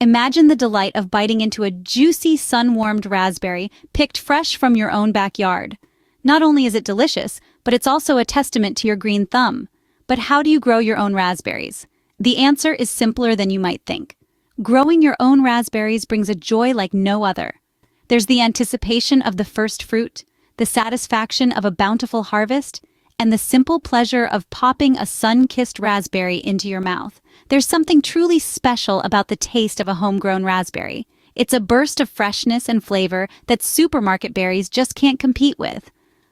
Imagine the delight of biting into a juicy, sun-warmed raspberry picked fresh from your own backyard. Not only is it delicious, but it's also a testament to your green thumb. But how do you grow your own raspberries? The answer is simpler than you might think. Growing your own raspberries brings a joy like no other. There's the anticipation of the first fruit, the satisfaction of a bountiful harvest, and the simple pleasure of popping a sun-kissed raspberry into your mouth. There's something truly special about the taste of a homegrown raspberry. It's a burst of freshness and flavor that supermarket berries just can't compete with.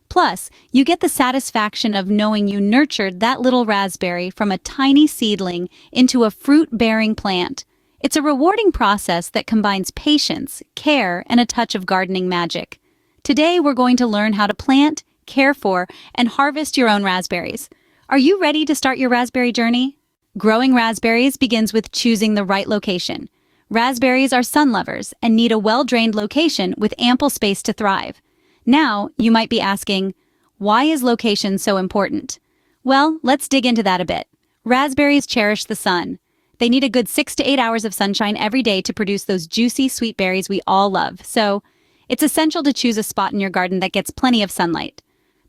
Plus, you get the satisfaction of knowing you nurtured that little raspberry from a tiny seedling into a fruit-bearing plant. It's a rewarding process that combines patience, care, and a touch of gardening magic. Today, we're going to learn how to plant, care for, and harvest your own raspberries. Are you ready to start your raspberry journey? Growing raspberries begins with choosing the right location. Raspberries are sun lovers and need a well-drained location with ample space to thrive. Now, you might be asking, why is location so important? Well, let's dig into that a bit. Raspberries cherish the sun. They need a good 6 to 8 hours of sunshine every day to produce those juicy, sweet berries we all love. So, it's essential to choose a spot in your garden that gets plenty of sunlight.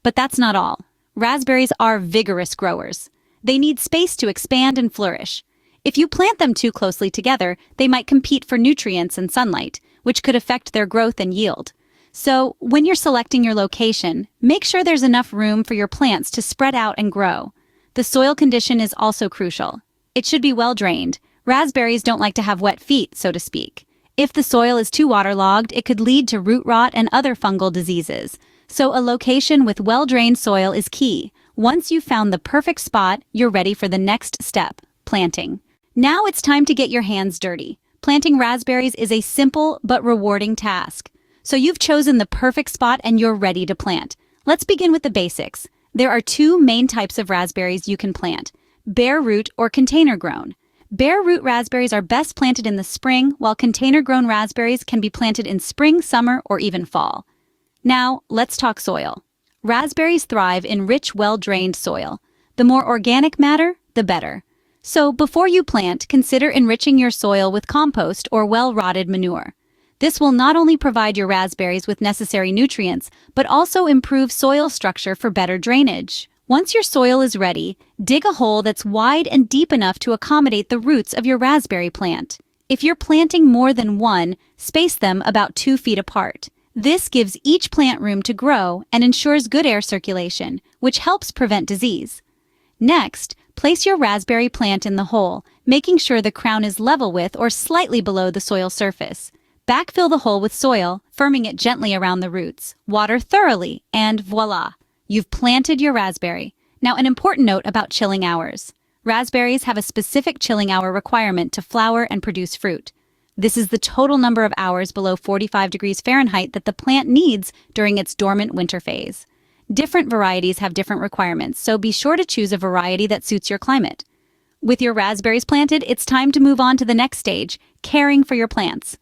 But that's not all. Raspberries are vigorous growers. They need space to expand and flourish. If you plant them too closely together, they might compete for nutrients and sunlight, which could affect their growth and yield. So, when you're selecting your location, make sure there's enough room for your plants to spread out and grow. The soil condition is also crucial. It should be well drained. Raspberries don't like to have wet feet, so to speak. If the soil is too waterlogged, it could lead to root rot and other fungal diseases. So a location with well-drained soil is key. Once you've found the perfect spot, you're ready for the next step, planting. Now it's time to get your hands dirty. Planting raspberries is a simple but rewarding task. So you've chosen the perfect spot and you're ready to plant. Let's begin with the basics. There are two main types of raspberries you can plant: bare root or container grown. Bare root raspberries are best planted in the spring, while container grown raspberries can be planted in spring, summer, or even fall. Now, let's talk soil. Raspberries thrive in rich, well-drained soil. The more organic matter, the better. So before you plant, consider enriching your soil with compost or well-rotted manure. This will not only provide your raspberries with necessary nutrients, but also improve soil structure for better drainage. Once your soil is ready, dig a hole that's wide and deep enough to accommodate the roots of your raspberry plant. If you're planting more than one, space them about 2 feet apart. This gives each plant room to grow and ensures good air circulation, which helps prevent disease. Next, place your raspberry plant in the hole, making sure the crown is level with or slightly below the soil surface. Backfill the hole with soil, firming it gently around the roots. Water thoroughly, and voila! You've planted your raspberry. Now, an important note about chilling hours. Raspberries have a specific chilling hour requirement to flower and produce fruit. This is the total number of hours below 45 degrees Fahrenheit that the plant needs during its dormant winter phase. Different varieties have different requirements, so be sure to choose a variety that suits your climate. With your raspberries planted, it's time to move on to the next stage, caring for your plants.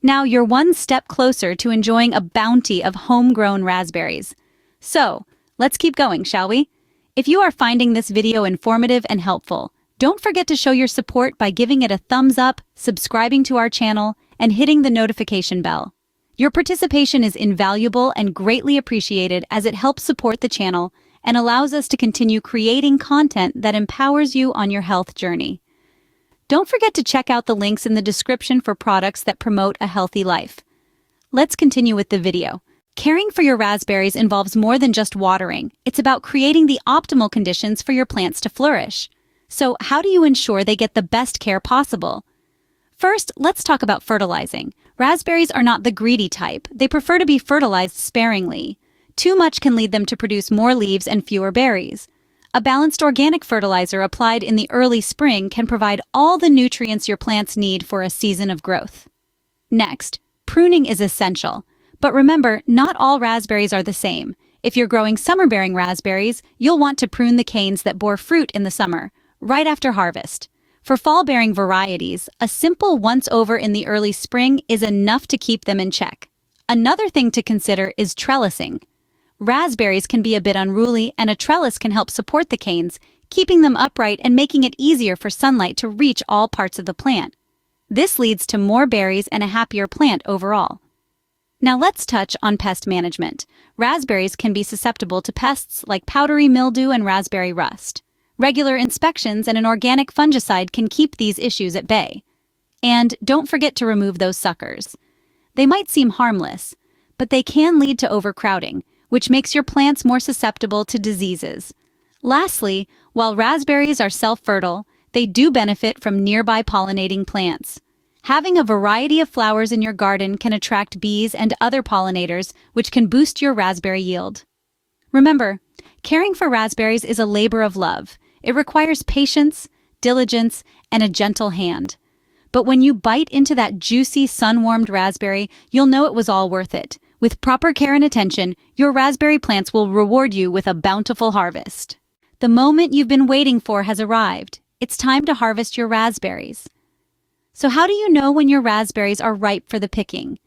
Now you're one step closer to enjoying a bounty of homegrown raspberries. So, let's keep going, shall we? If you are finding this video informative and helpful, don't forget to show your support by giving it a thumbs up, subscribing to our channel, and hitting the notification bell. Your participation is invaluable and greatly appreciated as it helps support the channel and allows us to continue creating content that empowers you on your health journey. Don't forget to check out the links in the description for products that promote a healthy life. Let's continue with the video. Caring for your raspberries involves more than just watering. It's about creating the optimal conditions for your plants to flourish. So, how do you ensure they get the best care possible? First, let's talk about fertilizing. Raspberries are not the greedy type. They prefer to be fertilized sparingly. Too much can lead them to produce more leaves and fewer berries. A balanced organic fertilizer applied in the early spring can provide all the nutrients your plants need for a season of growth. Next, pruning is essential. But remember, not all raspberries are the same. If you're growing summer-bearing raspberries, you'll want to prune the canes that bore fruit in the summer, right after harvest. For fall-bearing varieties, a simple once-over in the early spring is enough to keep them in check. Another thing to consider is trellising. Raspberries can be a bit unruly, and a trellis can help support the canes, keeping them upright and making it easier for sunlight to reach all parts of the plant. This leads to more berries and a happier plant overall. Now let's touch on pest management. Raspberries can be susceptible to pests like powdery mildew and raspberry rust. Regular inspections and an organic fungicide can keep these issues at bay. And don't forget to remove those suckers. They might seem harmless, but they can lead to overcrowding, which makes your plants more susceptible to diseases. Lastly, while raspberries are self-fertile, they do benefit from nearby pollinating plants. Having a variety of flowers in your garden can attract bees and other pollinators, which can boost your raspberry yield. Remember, caring for raspberries is a labor of love. It requires patience, diligence, and a gentle hand. But when you bite into that juicy, sun-warmed raspberry, you'll know it was all worth it. With proper care and attention, your raspberry plants will reward you with a bountiful harvest. The moment you've been waiting for has arrived. It's time to harvest your raspberries. So how do you know when your raspberries are ripe for the picking?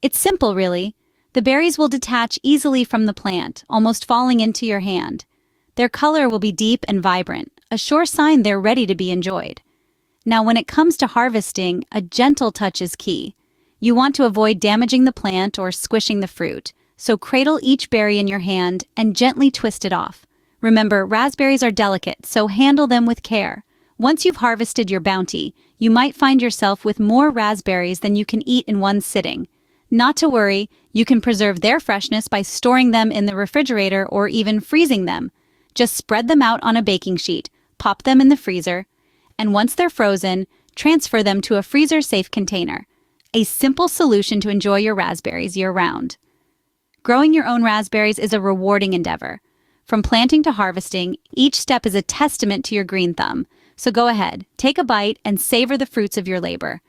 It's simple, really. The berries will detach easily from the plant, almost falling into your hand. Their color will be deep and vibrant, a sure sign they're ready to be enjoyed. Now, when it comes to harvesting, a gentle touch is key. You want to avoid damaging the plant or squishing the fruit, so cradle each berry in your hand and gently twist it off. Remember, raspberries are delicate, so handle them with care. Once you've harvested your bounty, you might find yourself with more raspberries than you can eat in one sitting. Not to worry, you can preserve their freshness by storing them in the refrigerator or even freezing them. Just spread them out on a baking sheet, pop them in the freezer, and once they're frozen, transfer them to a freezer-safe container. A simple solution to enjoy your raspberries year-round. Growing your own raspberries is a rewarding endeavor. From planting to harvesting, each step is a testament to your green thumb. So go ahead, take a bite and savor the fruits of your labor.